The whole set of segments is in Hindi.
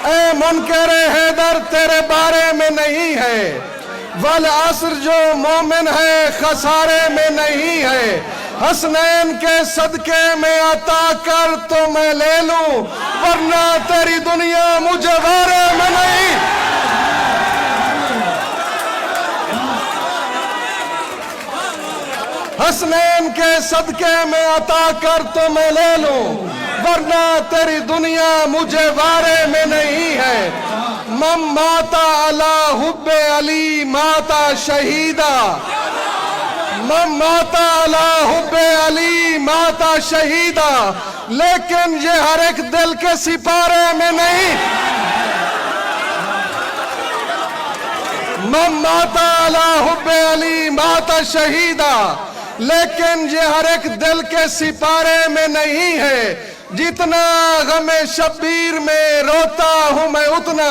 ए मुनकर हैदर तेरे बारे में नहीं है, वल असर जो मोमिन है खसारे में नहीं है। हसनैन के सदके में अता कर तो मैं ले लूं, वरना तेरी दुनिया मुझे बारे में नहीं। हसनैन के सदके में अता कर तो मैं ले लूं, वरना तेरी दुनिया मुझे बारे में नहीं है। मम माता अला हुब्बे अली माता शहीदा, मम माता अला हुब्बे अली माता शहीदा, लेकिन ये हर एक दिल के सिपारे में नहीं। मम माता अला हुब्बे अली माता शहीदा, लेकिन ये हर एक दिल के सिपारे में नहीं है। जितना गमे शब्बीर में रोता हूं मैं उतना,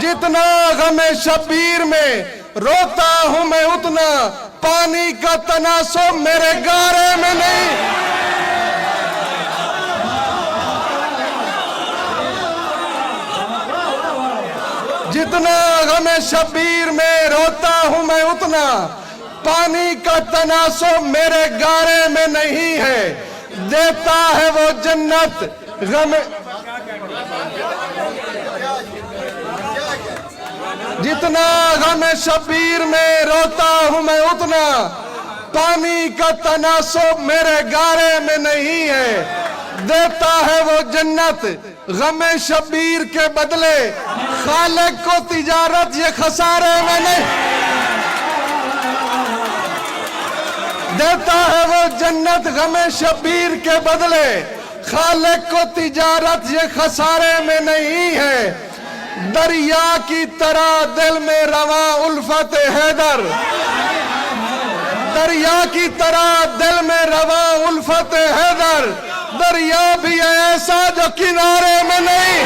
जितना गमे शब्बीर में रोता हूं मैं उतना, पानी का तनासुब मेरे गारे में नहीं। जितना गमे शब्बीर में रोता हूं मैं उतना, पानी का तनासुब मेरे गारे में नहीं है। देता है वो जन्नत गमे, जितना गमे शब्बीर में रोता हूं मैं उतना, पानी का तनासुब मेरे गारे में नहीं है। देता है वो जन्नत गमे शब्बीर के बदले, खालिक को तिजारत ये खसारे में नहीं। देता है वो जन्नत गमे शब्बीर के बदले, खालिक को तिजारत ये खसारे में नहीं है। दरिया की तरह दिल में रवा उल्फत हैदर, दरिया की तरह दिल में रवा उल्फत हैदर, दरिया भी ऐसा जो किनारे में नहीं।